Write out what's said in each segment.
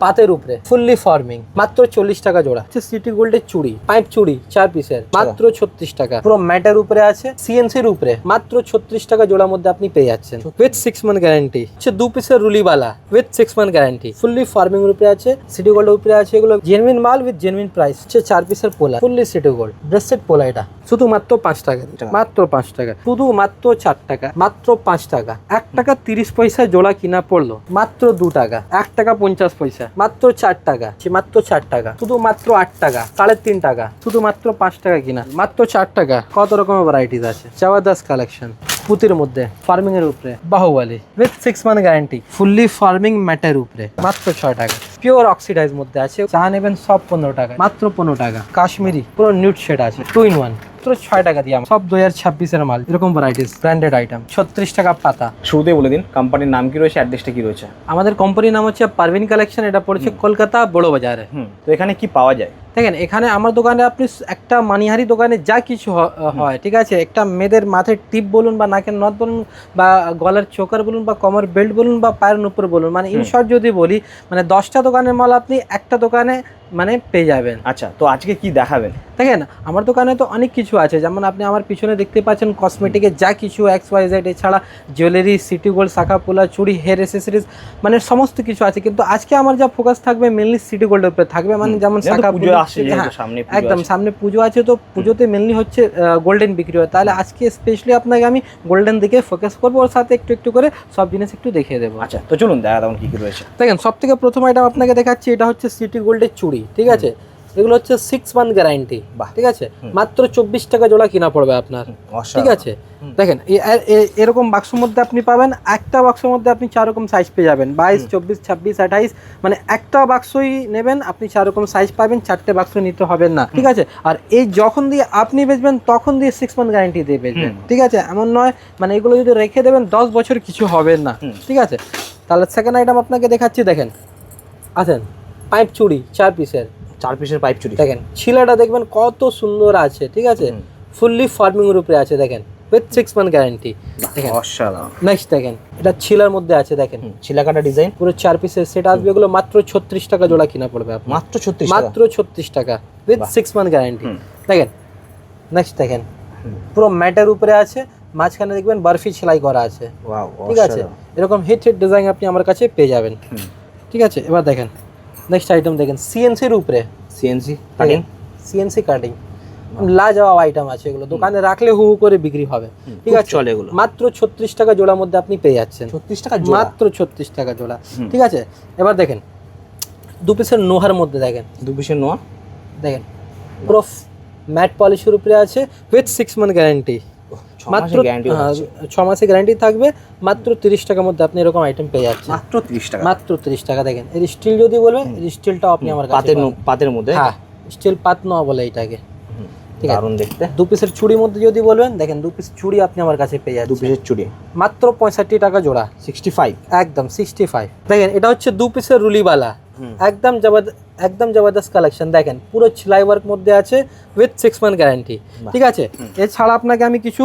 পাতের উপরে fully forming, মাত্র 40 টাকা জোড়া। সিটি গোল্ডের চুড়ি, পাইপ চুড়ি 4 পিসের, মাত্র 36 টাকা। পুরো ম্যাটের উপরে আছে, সিএনসির উপরে, মাত্র 36 টাকা জোড়ার মধ্যে আপনি পেয়ে যাচ্ছেন উইথ 6 মান্থ গ্যারান্টি। 2 পিসের রুলিওয়ালা উইথ 6 মান্থ গ্যারান্টি, ফুললি ফার্মিং এর উপরে আছে, সিটি গোল্ডের উপরে আছে। এগুলো জেনুইন মাল উইথ জেনুইন প্রাইস। 4 পিসের পোলা, ফুললি সিটি গোল্ড ব্রেসলেট পোলা। এটা শুধু মাত্র 5 টাকা, মাত্র 5 টাকা, শুধু মাত্র 4 টাকা, মাত্র 5 টাকা। 1 টাকা 30 পয়সা জোড়া কিনা পড়লো, মাত্র 2 টাকা। 1 টাকা 50 পয়সা, মাত্র 4 টাকা, মাত্র 4 টাকা, শুধু মাত্র 8 টাকা, 3.5 টাকা, শুধু মাত্র 5 টাকা কিনা, মাত্র 4 টাকা। কত রকমের ভ্যারাইটিস আছে। জবরদস্ত কালেকশন পুতির মধ্যে, ফার্মিং এর উপরে, Baahubali with 6 month guarantee, fully ফার্মিং ম্যাটের উপরে, মাত্র 6 টাকা। পিওর অক্সিডাইজ মধ্যে আছে, চা নেবেন সব 15 টাকা, মাত্র 15 টাকা। কাশ্মীরি পুরো নিউড শেড আছে, 2 in 1, মাত্র 6 টাকা দিয়ে। সব 2026 এর মাল, এরকম ভ্যারাইটিস ব্র্যান্ডেড আইটেম। 36 টাকা পাতা। শুরুতেই বলে দিন কোম্পানির নাম কি রয়েছে, অ্যাড্রেসটা কি রয়েছে? আমাদের কোম্পানির নাম হচ্ছে পারভিন কালেকশন, এটা পড়ছে কলকাতা বড় বাজারে। তো এখানে কি পাওয়া যায়? দেখেন, এখানে আমার দোকানে আপনি একটা মানিহারি দোকানে যা কিছু হয়, ঠিক আছে, একটা মেয়েদের মাথায় টিপ বলুন বা নাকের নথ বলুন বা গলার চোকার বলুন বা কমর বেল্ট বলুন বা পায়ের উপর বলুন, মানে ইন শর্ট যদি বলি, মানে 10টা দোকানের মাল আপনি একটা দোকানে মানে পেয়ে যাবেন। আচ্ছা, তো আজকে কি দেখাবেন? দেখেন, আমার দোকানে তো অনেক কিছু আছে, যেমন আপনি আমার পিছনে দেখতে পাচ্ছেন কসমেটিকের যা কিছু XYZ, এছাড়া জুয়েলারি, সিটি গোল্ড, শাখা পোলা, চুড়ি, হেয়ার অ্যাসেসরিজ, মানে সমস্ত কিছু আছে। কিন্তু আজকে আমার যা ফোকাস থাকবে মেনলি সিটি গোল্ডের উপরে থাকবে, মানে যেমন শাখা পোলা, একদম সামনে পুজো আছে, তো পুজোতে মেনলি হচ্ছে গোল্ডেন বিক্রি হয়। তাহলে আজকে স্পেশালি আপনাকে আমি গোল্ডেন দিকে ফোকাস করবো, ওর সাথে একটু একটু করে সব জিনিস একটু দেখিয়ে দেবো। আচ্ছা, তো চলুন দেখা তখন কি কি রয়েছে। দেখেন, সব থেকে প্রথম আইটেম আপনাকে দেখাচ্ছি, এটা হচ্ছে সিটি গোল্ডের চুড়ি, ঠিক আছে। এগুলো হচ্ছে 6 মান্থ গ্যারান্টি, ঠিক আছে, মাত্র 24 টাকা জোড়া কিনা পড়বে আপনার, ঠিক আছে। দেখেন, এরকম বাক্সের মধ্যে আপনি পাবেন, একটা বাক্সের মধ্যে আপনি 4 রকম সাইজ পেয়ে যাবেন, 22, 24, 26, 28, মানে একটা বাক্সই নেবেন আপনি 4 রকম সাইজ পাবেন, 4টে বাক্স নিতে হবে না, ঠিক আছে। আর এই যখন দিয়ে আপনি বেচবেন তখন দিয়ে 6 মান্থ গ্যারান্টি দিয়ে বেচবেন, ঠিক আছে। এমন নয় মানে এগুলো যদি রেখে দেবেন 10 বছর কিছু হবে না, ঠিক আছে। তাহলে সেকেন্ড আইটেম আপনাকে দেখাচ্ছি। দেখেন, আছেন পাইপ চুড়ি 4 পিসের, 4 পিসের পাইপ চুড়ি। দেখেন ছিলাটা দেখবেন কত সুন্দর আছে, ঠিক আছে, ফুললি ফার্মিং এর উপরে আছে, দেখেন উইথ 6 মান্থ গ্যারান্টি। দেখেন অসাধারণ। নেক্সট দেখেন, এটা ছিলার মধ্যে আছে, দেখেন ছিলাকাটা ডিজাইন, পুরো 4 পিসের সেট আসবে। এগুলো মাত্র 36 টাকা জোড়া কিনা পড়বে আপনার, মাত্র 36 টাকা, মাত্র 36 টাকা উইথ 6 মান্থ গ্যারান্টি। দেখেন নেক্সট দেখেন, পুরো ম্যাটের উপরে আছে, মাঝখানে দেখবেন বরফি সেলাই করা আছে, ওয়াও, ঠিক আছে। এরকম হিট ডিজাইন আপনি আমার কাছে পেয়ে যাবেন, ঠিক আছে। এবার দেখেন নেক্সট আইটেম, দেখেন সিএনসির উপরে, সিএনসি কাটিং, সিএনসি কাটিং, লাজবাব আইটেম আছে। এগুলো দোকানে রাখলে হু হু করে বিক্রি হবে, ঠিক আছে, চলে এগুলো। মাত্র 36 টাকা জোড়ার মধ্যে আপনি পেয়ে যাচ্ছেন, 36 টাকা জোড়া, মাত্র 36 টাকা জোড়া, ঠিক আছে। এবার দেখেন 2 পিসের নোহার মধ্যে, দেখেন 2 পিসের নোয়া, দেখেন পুরো ম্যাট পলিশের উপরে আছে উইথ 6 মান্থ গ্যারান্টি, মাত্র 6 মাসের গ্যারান্টি থাকবে, মাত্র 30 টাকার মধ্যে আপনি এরকম আইটেম পেয়ে যাচ্ছেন, মাত্র 30 টাকা, মাত্র 30 টাকা। দেখেন এর স্টিল যদি বলবেন, এর স্টিলটাও আপনি আমার কাছে পাতের মধ্যে, হ্যাঁ স্টিল পাত নোয়া বলে এটাকে, ঠিক আছে। দারুণ দেখতে। 2 পিসের চুড়ির মধ্যে যদি বলবেন, দেখেন 2 পিস চুড়ি আপনি আমার কাছে পেয়ে যাচ্ছেন, 2 পিসের চুড়ি মাত্র 65 টাকা জোড়া, 65, একদম 65। দেখেন এটা হচ্ছে 2 পিসের রুলিওয়ালা, একদম জবরদস্ত কালেকশন। দেখেন পুরো সেলাই ওয়ার্ক মধ্যে আছে উইথ 6 মান্থ গ্যারান্টি, ঠিক আছে। এছাড়া আপনাকে আমি কিছু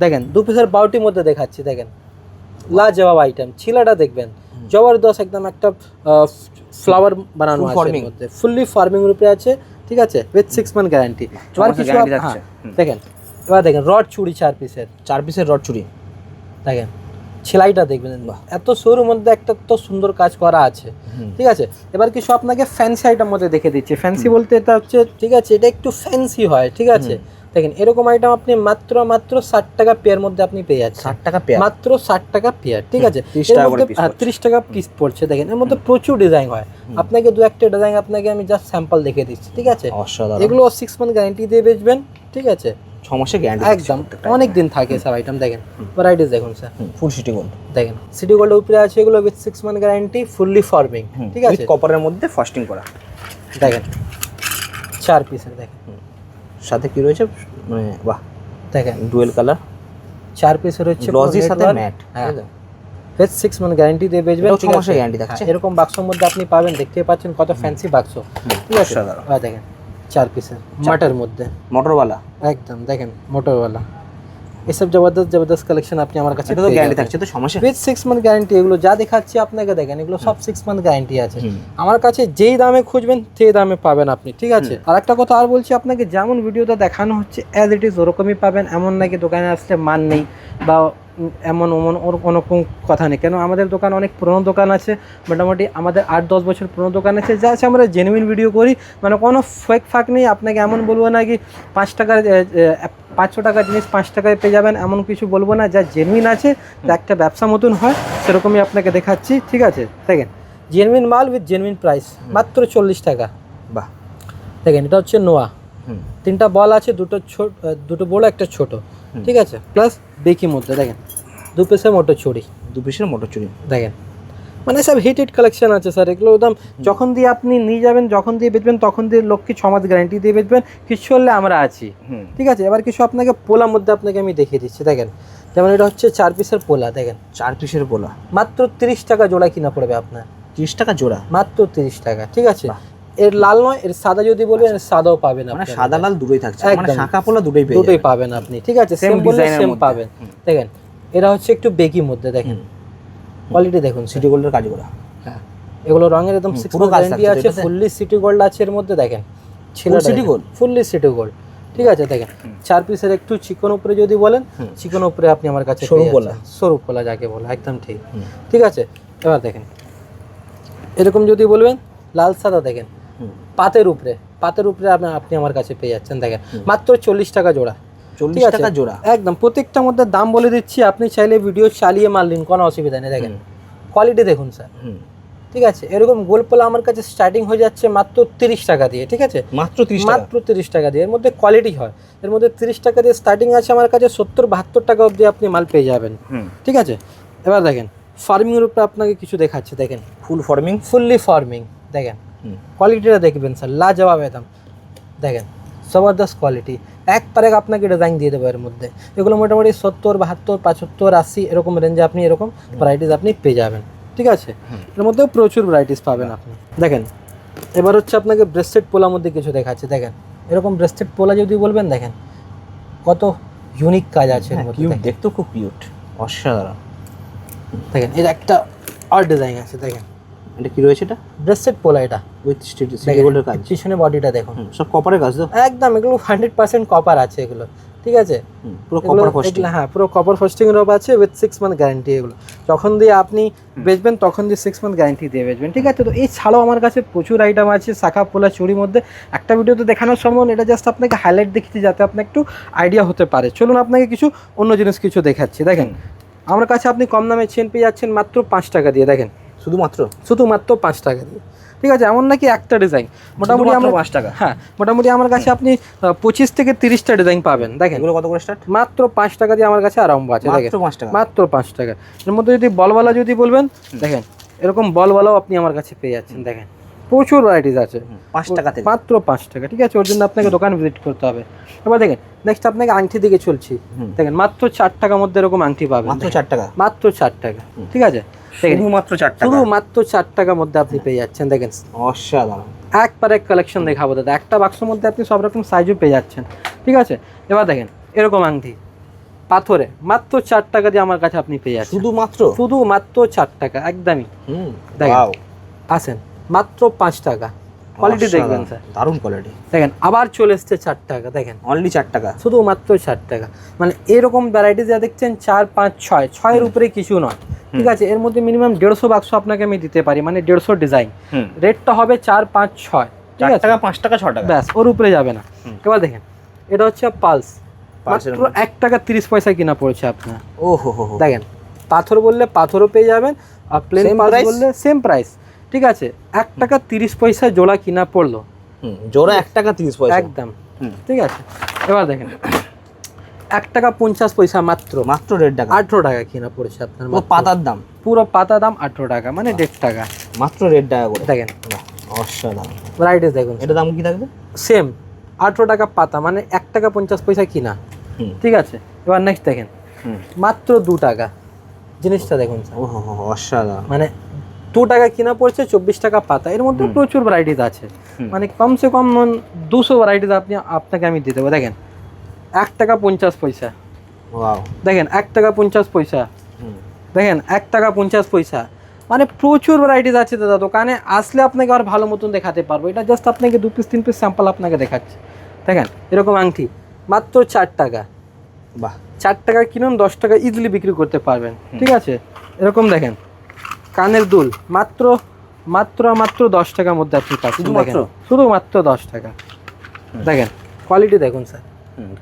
দেখেন 2 পিসের বাউটির মধ্যে দেখাচ্ছি। দেখেন লাজবাব আইটেম, ছিলাটা দেখবেন জবরদস্ত, একদম একটা ফ্লাওয়ার বানানো আছে এর মধ্যে, ফুললি ফার্মিং এর উপরে আছে, ঠিক আছে, উইথ 6 মান্থ গ্যারান্টি। এবার কিছু দেখেন, এবার দেখেন রড চুড়ি 4 পিসের রড চুড়ি, দেখেন সেলাইটা দেখবেন, এত সরুর মধ্যে একটা তো সুন্দর কাজ করা আছে, ঠিক আছে। এবার কিছু আপনাকে ফ্যান্সি আইটেম মধ্যে দেখে দিচ্ছি। ফ্যান্সি বলতে এটা হচ্ছে, ঠিক আছে, এটা একটু ফ্যান্সি হয়, ঠিক আছে। দেখেন এরকম আইটেম আপনি মাত্র 60 টাকা পেয়ার মধ্যে আপনি পেয়ে যাচ্ছেন, 60 টাকা পেয়ার, মাত্র 60 টাকা পেয়ার, ঠিক আছে। 30 টাকা পিস পড়ছে। দেখেন এর মধ্যে প্রচুর ডিজাইন হয়, আপনাকে 2-1টা ডিজাইন আপনাকে আমি জাস্ট স্যাম্পল দেখে দিচ্ছি, ঠিক আছে। এগুলো 6 মান্থ গ্যারান্টি দিয়ে বেচবেন, ঠিক আছে, 6 মাসের গ্যারান্টি, একদম অনেক দিন থাকে সব আইটেম। দেখেন ভ্যারাইটিস দেখুন স্যার, ফুল সিটি গোল্ড, দেখেন সিটি গোল্ডের উপরে আছে, এগুলো with 6 month guarantee, fully farming, ঠিক আছে, কপারের মধ্যে ফাস্টিং করা। দেখেন 4 পিসের, দেখেন সাথে কি রয়েছে, মানে বাহ, দেখেন ডুয়েল কালার, 4 পিসের হচ্ছে গ্লসির সাথে ম্যাট, উইথ 6 মান্থ গ্যারান্টি দিয়ে বেচবেন, 6 মাসের গ্যারান্টি থাকছে। এরকম বাক্সের মধ্যে আপনি পাবেন, দেখতে পাচ্ছেন কত ফ্যান্সি বাক্স, ঠিক আছে। দেখেন 4 পিসের মাটার মধ্যে, মোটরওয়ালা, একদম দেখেন মোটরওয়ালা, এসব জবরদস্ত জবরদস্ত কালেকশন আপনি আমার কাছে এটা তো গ্যারান্টি থাকছে তো সমস্যা উইথ 6 মান্থ গ্যারান্টি। এগুলো যা দেখাচ্ছি আপনাকে দেখেন এগুলো সব 6 মান্থ গ্যারান্টি আছে। আমার কাছে যেই দামে খুঁজবেন সেই দামে পাবেন আপনি, ঠিক আছে। আর একটা কথা আর বলছি আপনাকে, যেমন ভিডিওতে দেখানো হচ্ছে অ্যাজ ইট ইজ ওরকমই পাবেন, এমন নাকি দোকানে আসলে মান নেই বা এমন ওমন ওর কোনো কথা নেই। কেন আমাদের দোকান অনেক পুরনো দোকান আছে, মোটামুটি আমাদের 8-10 বছর পুরনো দোকান আছে, যা আছে আমরা জেনুইন ভিডিও করি, মানে কোনো ফেক ফাক নেই। আপনাকে এমন বলবো না কি 500 টাকার জিনিস 5 টাকায় পেয়ে যাবেন, এমন কিছু বলবো না। যা জেনুইন আছে, যা একটা ব্যবসা মতন হয় সেরকমই আপনাকে দেখাচ্ছি, ঠিক আছে। দেখেন জেনুইন মাল উইথ জেনুইন প্রাইস, মাত্র 40 টাকা। বাহ, দেখেন এটা হচ্ছে নোয়া, 3টা বল আছে, দুটো বড় একটা ছোট, ঠিক আছে, প্লাস বেকির মধ্যে দেখেন 2 পিসের মোটর চুড়ি, 2 পিসের মোটর চুরি। দেখেন মানে সব হিটেড কালেকশন আছে স্যার। এগুলো একদম যখন দিয়ে আপনি নিয়ে যাবেন, যখন দিয়ে বেচবেন, তখন দিয়ে লোককে 6 মাস গ্যারান্টি দিয়ে বেচবেন, কিছু হলে আমরা আছি, ঠিক আছে। এবার কিছু আপনাকে পোলার মধ্যে আপনাকে আমি দেখিয়ে দিচ্ছি। দেখেন যেমন এটা হচ্ছে 4 পিসের পোলা, দেখেন 4 পিসের পোলা, মাত্র 30 টাকা জোড়া কিনা পড়বে আপনার, 30 টাকা জোড়া, মাত্র 30 টাকা, ঠিক আছে। এর লাল নয়, এর সাদা যদি বলবেন এর সাদাও পাবেন, মানে আপনারা সাদা লাল দুটোই থাকছে, মানে একদম। শাখা পোলা দুটোই পেয়ে দুটোই যাবেন। পাবেন আপনি, ঠিক আছে, Same সেম বললে design এর সেম মধ্যে। পাবেন। দেখেন এরা হচ্ছে একটু বেকির মধ্যে, দেখেন কোয়ালিটি দেখুন, সিটি গোল্ডের কাজ করা। হ্যাঁ এগুলো রঙের একদম 6 পুরো মাস কাজ গ্যারান্টি থাকছে আছে, এটাতে? ফুললি সিটি গোল্ড আছে এর মধ্যে, দেখেন ছেলেটা city gold? Fully city gold, ঠিক আছে। দেখেন 4 পিসের একটু চিকন উপরে যদি বলেন, চিকন উপরে আপনি আমার কাছে সরু পেয়ে পোলা। যাচ্ছেন। সরু পোলা যাকে বলে, একদম ঠিক, ঠিক আছে। এবার দেখেন এরকম যদি বলবেন লাল সাদা, দেখেন পাতের উপরে আপনি আমার কাছে পেয়ে যাচ্ছেন, দেখেন মাত্র 40 টাকা জোড়া, 40 টাকা জোড়া, একদম। প্রত্যেকটার মধ্যে দাম বলে দিচ্ছি, আপনি চাইলে ভিডিও চালিয়ে মাল নিন, কোনো অসুবিধা নেই। দেখেন কোয়ালিটি দেখুন স্যার, ঠিক আছে। এরকম গোল পোলা আমার কাছে স্টার্টিং হয়ে যাচ্ছে মাত্র 30 টাকা দিয়ে, ঠিক আছে, মাত্র 30 টাকা, মাত্র 30 টাকা দিয়ে। এর মধ্যে কোয়ালিটি হয়, এর মধ্যে 30 টাকা দিয়ে স্টার্টিং আছে আমার কাছে, 70-72 টাকা অবধি আপনি মাল পেয়ে যাবেন, ঠিক আছে। এবার দেখেন ফার্মিংয়ের উপরে আপনাকে কিছু দেখাচ্ছে, দেখেন ফুল ফর্মিং, ফুললি ফার্মিং, দেখেন কোয়ালিটিটা দেখবেন স্যার, লাজবাব একদম। দেখেন জবরদস্ত কোয়ালিটি, এক তারেক আপনাকে ডিজাইন দিয়ে দেবো এর মধ্যে। এগুলো মোটামুটি 70, 72, 75, 80 এরকম রেঞ্জে আপনি এরকম ভ্যারাইটিস আপনি পেয়ে যাবেন, ঠিক আছে। এর মধ্যেও প্রচুর ভ্যারাইটিস পাবেন আপনি। দেখেন এবার হচ্ছে আপনাকে ব্রেস্টেড পোলার মধ্যে কিছু দেখাচ্ছে, দেখেন এরকম ব্রেস্টেড পোলা যদি বলবেন, দেখেন কত ইউনিক কাজ আছে এর মধ্যে। কিউট, দেখেন, দেখতে খুব কিউট, অসাধারণ। দেখেন এর একটা আর ডিজাইন আছে, দেখেন এটা কি রয়েছে? এটা ব্রেস্টেড পোলা, এটা উইথ সিটি গোল্ডের কাজ, পিছনে বডিটা দেখুন, সব কপারের কাজ তো একদম। এগুলো 100% কপার আছে এগুলো, ঠিক আছে, পুরো কপার ফস্টিং। হ্যাঁ পুরো কপার ফস্টিং এর আছে উইথ 6 মান্থ গ্যারান্টি। এগুলো যখন দিয়ে আপনি বেচবেন তখন দিয়ে 6 মান্থ গ্যারান্টি দিয়ে বেচবেন, ঠিক আছে। তো এই ছাড়াও আমার কাছে প্রচুর আইটেম আছে শাখা পোলা চুড়ির মধ্যে। একটা ভিডিওতে দেখানোর সম্ভব না, এটা জাস্ট আপনাকে হাইলাইট দেখিয়েছি যাতে আপনার একটু আইডিয়া হতে পারে। চলুন আপনাকে কিছু অন্য জিনিস কিছু দেখাচ্ছি। দেখেন আমার কাছে আপনি কম দামে চেন পেয়ে যাচ্ছেন মাত্র 5 টাকা দিয়ে, দেখেন শুধুমাত্র 5 টাকা দিয়ে, ঠিক আছে। এমন নাকি একটা ডিজাইন মোটামুটি আমরা 5 টাকা, হ্যাঁ মোটামুটি আমার কাছে আপনি 25 থেকে 30টা ডিজাইন পাবেন। দেখেন এগুলো কত করে স্টার্ট? মাত্র 5 টাকা দিয়ে আমার কাছে আরম্ভ আছে, দেখেন মাত্র 5 টাকা, মাত্র 5 টাকা। এর মধ্যে যদি বলওয়ালা যদি বলবেন, দেখেন এরকম বলওয়ালাও আপনি আমার কাছে পেয়ে যাচ্ছেন, দেখেন প্রচুর ভ্যারাইটিস আছে 5 টাকা থেকে, মাত্র 5 টাকা, ঠিক আছে। ওর জন্য আপনাকে দোকান ভিজিট করতে হবে। এবার দেখেন নেক্সট আপনাকে আংটি দিকে চলছি, দেখেন মাত্র 4 টাকার মধ্যে এরকম আংটি পাবেন, মাত্র 4 টাকা, মাত্র 4 টাকা, ঠিক আছে। শুধুমাত্র 4 টাকা, শুধুমাত্র 4 টাকার মধ্যে আপনি পেয়ে যাচ্ছেন, দেখেন অসাধারণ। একবারে কালেকশন দেখাবো দাদা, একটা বাক্সের মধ্যে আপনি সব রকম সাইজও পেয়ে যাচ্ছেন, ঠিক আছে। এবার দেখেন এরকম আংটি পাথরে মাত্র 4 টাকা দিয়ে আমার কাছে আপনি পেয়ে যাচ্ছেন, শুধুমাত্র 4 টাকা একদমই। দেখেন আসেন মাত্র 5 টাকা, কোয়ালিটি দেখবেন স্যার, দারুণ কোয়ালিটি। দেখেন আবার চলে এসছে 4 টাকা, দেখেন অনলি 4 টাকা, শুধুমাত্র 4 টাকা। মানে এরকম ভ্যারাইটি যা দেখছেন 4, 5, 6 এর উপরে কিছু নয়, ঠিক আছে। এর মধ্যে মিনিমাম 150 বাক্স আপনাকে আমি দিতে পারি, মানে 150 ডিজাইন। রেটটা হবে 4, 5, 6, ঠিক 4 আছে, টাকা, 5 টাকা, 6 টাকা, ব্যাস ওর উপরে যাবে না। এবার দেখেন এটা হচ্ছে পালস, মাত্র 1 টাকা 30 পয়সা কিনা পড়ছে আপনার। ও হো হো, দেখেন পাথর বললে পাথরও পেয়ে যাবেন, আর প্লেন পালস বললে সেম প্রাইস, ঠিক আছে। 1 টাকা 30 পয়সা জোড়া কিনা পড়লো, জোড়া 1 টাকা 30 পয়সা একদম, ঠিক আছে। এবার দেখেন 1 টাকা 50 পয়সা মাত্র 1.5 টাকা, 18 টাকা কিনা পড়ছে আপনার। ও পাতার দাম, পুরো পাতা দাম 18 টাকা, মানে 1.5 টাকা, মাত্র 1.5 টাকা করে। দেখেন অসাধারণ ভ্যারাইটিস দেখুন, এটা দাম কি থাকবে? সেম 18 টাকা পাতা, মানে 1 টাকা 50 পয়সা কিনা, ঠিক আছে। এবার নেক্সট দেখেন মাত্র 2 টাকা, জিনিসটা দেখুন ও হো হো, অসাধারণ। মানে 2 টাকা কিনা পড়ছে, 24 টাকা পাতা। এর মধ্যে প্রচুর ভ্যারাইটিস আছে, মানে কমসে কম 200 ভ্যারাইটিস আপনাকে আমি দিয়ে দেবো। দেখেন 1 টাকা 50 পয়সা, ওয়াও। দেখেন 1 টাকা 50 পয়সা, হুম। দেখেন 1 টাকা 50 পয়সা, মানে প্রচুর ভ্যারাইটিস আছে দাদা। দোকানে আসলে আপনাকে আর ভালো মতন দেখাতে পারবো। এটা জাস্ট আপনাকে 2 পিস 3 পিস স্যাম্পল আপনাকে দেখাচ্ছি। দেখেন এরকম আংটি মাত্র 4 টাকা। বাহ। 4 টাকা কিনুন, 10 টাকা ইজিলি বিক্রি করতে পারবেন, ঠিক আছে। এরকম দেখেন কানের দুল মাত্র মাত্র মাত্র 10 টাকার মধ্যে আপনি পাচ্ছেন। শুধুমাত্র? দেখেন শুধুমাত্র 10 টাকা। দেখেন কোয়ালিটি দেখুন স্যার,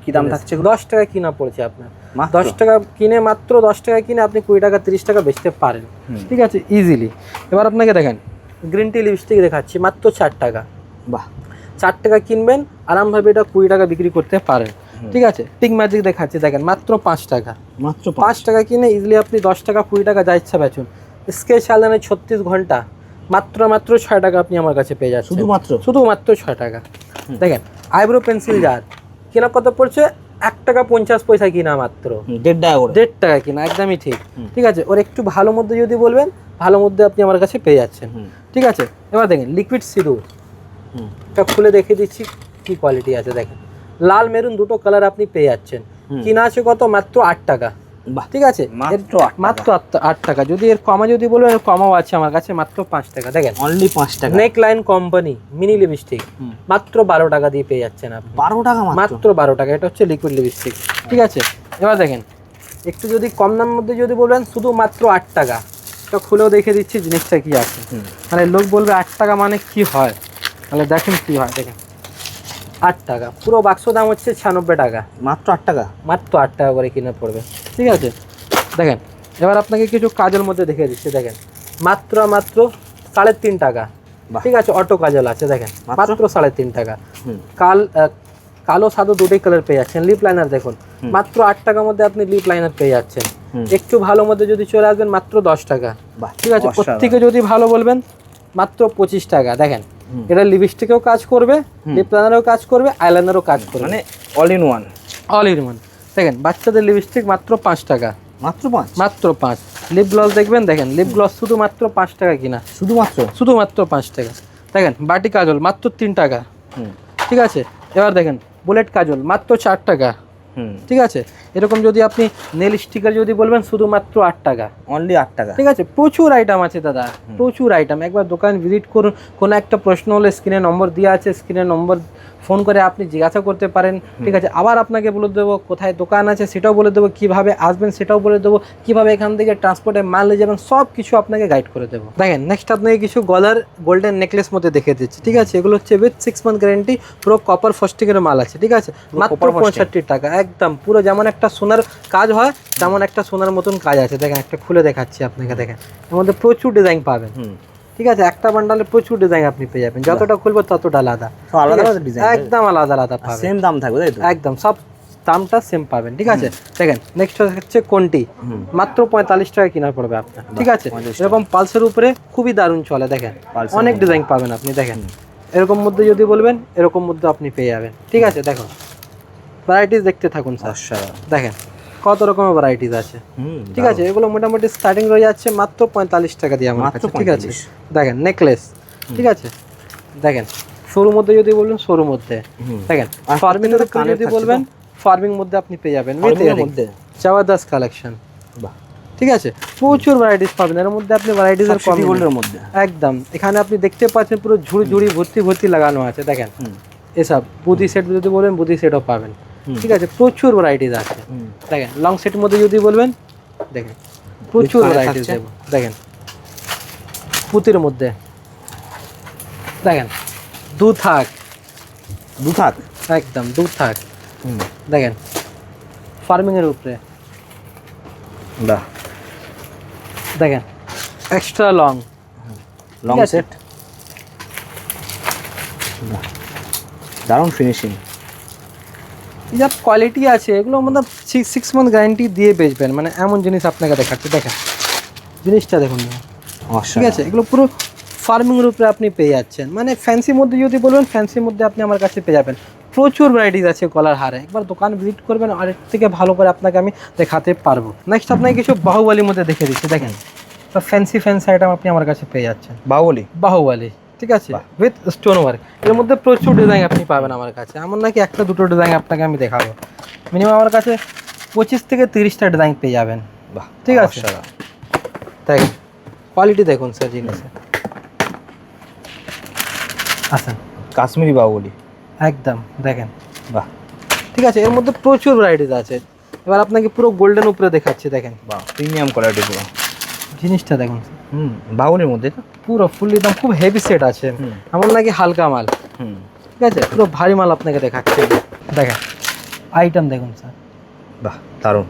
কি দাম থাকছে? 10 টাকা কিনা পড়ছে আপনার। মাত্র? 10 টাকা কিনে, মাত্র 10 টাকা কিনে আপনি 20 টাকা 30 টাকা বেচতে পারেন, ঠিক আছে, ইজিলি। এবার আপনাকে দেখেন গ্রিন টি লিপস্টিক দেখাচ্ছি মাত্র 4 টাকা। বাহ। 4 টাকা কিনবেন, আরামভাবে এটা 20 টাকা বিক্রি করতে পারেন, ঠিক আছে। পিঙ্ক ম্যাজিক দেখাচ্ছি, দেখেন মাত্র 5 টাকা। মাত্র 5 টাকা কিনে ইজিলি আপনি 10 টাকা 20 টাকা যা ইচ্ছা বেচুন। স্কেচ আলাদানে 36 ঘন্টা মাত্র মাত্র 6 টাকা আপনি আমার কাছে পেয়ে যাচ্ছেন। শুধুমাত্র 6 টাকা। দেখেন আইব্রো পেন্সিল জার কিনা কত পড়ছে? 1 টাকা 50 পয়সা কিনা মাত্র। 1.5 টাকা করে। 1.5 টাকা কিনা, একদমই ঠিক, ঠিক আছে। ওর একটু ভালো মধ্যে যদি বলবেন, ভালো মধ্যে আপনি আমার কাছে পেয়ে যাচ্ছেন, ঠিক আছে। এবার দেখেন লিকুইড সিঁদুর, এটা খুলে দেখিয়ে দিচ্ছি কি কোয়ালিটি আছে। দেখেন লাল মেরুন দুটো কালার আপনি পেয়ে যাচ্ছেন। কিনা আছে কত? মাত্র 8 টাকা, ঠিক আছে। মাত্র 8 টাকা। যদি এর কমা যদি বলবেন, কমাও আছে আমার কাছে মাত্র 5 টাকা। দেখেন অনলি 5 টাকা। নেক লাইন কোম্পানি মিনি লিপস্টিক মাত্র 12 টাকা দিয়ে পেয়ে যাচ্ছেন আপনি। 12 টাকা মাত্র 12 টাকা। এটা হচ্ছে লিকুইড লিপস্টিক, ঠিক আছে। এবার দেখেন একটু যদি কম দামের মধ্যে যদি বলবেন, শুধু মাত্র 8 টাকা। এটা খুলেও দেখে দিচ্ছি জিনিসটা কি আছে। মানে লোক বলবে 8 টাকা মানে কি হয়, তাহলে দেখেন কি হয়। দেখেন 8 টাকা, পুরো বাক্স দাম হচ্ছে 96 টাকা। মাত্র 8 টাকা? মাত্র 8 টাকা করে কিনে পড়বে, ঠিক আছে। দেখেন এবার আপনাকে কিছু কাজের মধ্যে দেখে দিচ্ছি। দেখেন মাত্র মাত্র 3.5 টাকা, ঠিক আছে। অটো কাজল আছে, দেখেন মাত্র 3.5 টাকা। কালো সাদা দুটোই কালার পেয়ে যাচ্ছেন। লিপ লাইনার দেখুন মাত্র 8 টাকার মধ্যে আপনি লিপ লাইনার পেয়ে যাচ্ছেন। একটু ভালো মধ্যে যদি চলে আসবেন মাত্র 10 টাকা, ঠিক আছে। প্রত্যেকে যদি ভালো বলবেন মাত্র 25 টাকা। দেখেন এটা লিপস্টিকেও কাজ করবে, লিপ লাইনারেও কাজ করবে, আইলাইনারও কাজ করবে, মানে all in one. All in one. দেখেন বাচ্চাদের লিপস্টিক মাত্র 5 টাকা। মাত্র 5? মাত্র 5। লিপ গ্লস দেখবেন, দেখেন লিপ গ্লস শুধুমাত্র 5 টাকা কিনা। শুধুমাত্র 5 টাকা। দেখেন বাটি কাজল মাত্র 3 টাকা, ঠিক আছে। এবার দেখেন বুলেট কাজল মাত্র 4 টাকা, ঠিক আছে। এরকম যদি আপনি নেল স্টিকার যদি বলবেন, শুধুমাত্র 8 টাকা। অনলি 8 টাকা, ঠিক আছে। প্রচুর আইটেম আছে দাদা, প্রচুর আইটেম। একবার দোকান ভিজিট করুন। কোনো একটা প্রশ্ন হলে স্ক্রিনে নম্বর দেওয়া আছে, স্ক্রিনে নম্বর ফোন করে আপনি জিজ্ঞাসা করতে পারেন, ঠিক আছে। আবার আপনাকে বলে দেবো কোথায় দোকান আছে, সেটাও বলে দেবো, কিভাবে আসবেন সেটাও বলে দেবো, কিভাবে এখান থেকে ট্রান্সপোর্টে মাল নিয়ে যাবেন, সব কিছু আপনাকে গাইড করে দেবো। দেখেন নেক্সট আপনাকে কিছু গলার গোল্ডেন নেকলেস মধ্যে দেখে দিচ্ছি, ঠিক আছে। এগুলো হচ্ছে উইথ 6 মান্থ গ্যারেন্টি, পুরো কপার ফস্টিকের মাল আছে, ঠিক আছে। মাত্র 65 টাকা, একদম পুরো যেমন একটা সোনার কাজ হয় তেমন একটা সোনার মতন কাজ আছে। দেখেন একটা খুলে দেখাচ্ছি আপনাকে। দেখেন এর মধ্যে প্রচুর ডিজাইন পাবেন, ঠিক আছে। একটা বান্ডালে প্রচুর ডিজাইন আপনি পেয়ে যাবেন, যতটা খুলবো ততটা আলাদা, একদম আলাদা আলাদা পাবেন। সেম দাম থাকবে তাই তো? একদম সব দামটা সেম পাবেন, ঠিক আছে। দেখেন নেক্সট হচ্ছে কোনটি, মাত্র 45 টাকা কিনা পড়বে আপনার, ঠিক আছে। এরকম পালসের উপরে খুবই দারুণ চলে। দেখেন অনেক ডিজাইন পাবেন আপনি। দেখেন এরকম মধ্যে যদি বলবেন, এরকম মধ্যে আপনি পেয়ে যাবেন, ঠিক আছে। দেখো ভ্যারাইটিস দেখতে থাকুন স্যার। দেখেন কত রকমের ভ্যারাইটিস আছে, ঠিক আছে। এগুলো মোটামুটি স্টার্টিং রয়ে যাচ্ছে মাত্র 45 টাকা দিয়ে আমার কাছে, ঠিক আছে। দেখেন নেকলেস, ঠিক আছে। দেখেন সরুর মধ্যে যদি বলবেন, সরুর মধ্যে। দেখেন ফার্মিং এর উপরে যদি বলবেন, ফার্মিং মধ্যে আপনি পেয়ে যাবেন। জবরদস্ত কালেকশন, ঠিক আছে। প্রচুর ভ্যারাইটিস পাবেন এর মধ্যে। আপনি ভ্যারাইটিসের গোল্ডের মধ্যে একদম এখানে আপনি দেখতে পাচ্ছেন পুরো ঝুড়ি ঝুড়ি ভর্তি ভর্তি লাগানো আছে। দেখেন এসব বুদ্ধি সেট যদি বলবেন, বুদ্ধি সেটও পাবেন, ঠিক আছে। প্রচুর ভ্যারাইটিস আছে। দেখেন লং সেট মধ্যে যদি বলবেন, দেখেন প্রচুর ভ্যারাইটিস দেবো। দেখেন পুঁতির মধ্যে, দেখেন দু থাক একদম দু থাক। দেখেন ফার্মিং এর উপরে, দেখেন এক্সট্রা লং সেট, দারুণ ফিনিশিং। যা কোয়ালিটি আছে এগুলো মধ্যে 6 মান্থ গ্যারান্টি দিয়ে বেচবেন, মানে এমন জিনিস আপনাকে দেখাচ্ছি। দেখেন জিনিসটা দেখুন, ঠিক আছে। এগুলো পুরো ফার্মিংয়ের উপরে আপনি পেয়ে যাচ্ছেন। মানে ফ্যান্সির মধ্যে যদি বলবেন, ফ্যান্সির মধ্যে আপনি আমার কাছে পেয়ে যাবেন। প্রচুর ভ্যারাইটিস আছে গলার হারে। একবার দোকান ভিজিট করবেন, আর এর থেকে ভালো করে আপনাকে আমি দেখাতে পারবো। নেক্সট আপনাকে কিছু বাহুবলীর মধ্যে দেখে দিচ্ছি। দেখেন ফ্যান্সি আইটেম আপনি আমার কাছে পেয়ে যাচ্ছেন। বাহুবলী, ঠিক আছে, উইথ স্টোন ওয়ার্ক। এর মধ্যে প্রচুর ডিজাইন আপনি পাবেন আমার কাছে। এমন নাকি একটা দুটো ডিজাইন আপনাকে আমি দেখাবো। মিনিমাম আমার কাছে 25 থেকে 30টা ডিজাইন পেয়ে যাবেন। বাহ, ঠিক আছে। অসাধারণ। দেখেন কোয়ালিটি দেখুন স্যার জিনিসের। আচ্ছা কাশ্মীরি বাহুবলী। একদম দেখেন। বাহ ঠিক আছে, এর মধ্যে প্রচুর ভ্যারাইটিস আছে। এবার আপনাকে পুরো গোল্ডেন উপরে দেখাচ্ছি, দেখেন বাহ, প্রিমিয়াম কোয়ালিটি পুরো। জিনিসটা দেখুন বাহুবলীর মধ্যে তো। পুরো ফুললি দাম, খুব হেভি সেট আছে, এমন নাকি হালকা মাল। ঠিক আছে, পুরো ভারী মাল আপনাকে দেখাচ্ছে। দেখেন আইটেম দেখুন স্যার। বাহ দারুণ।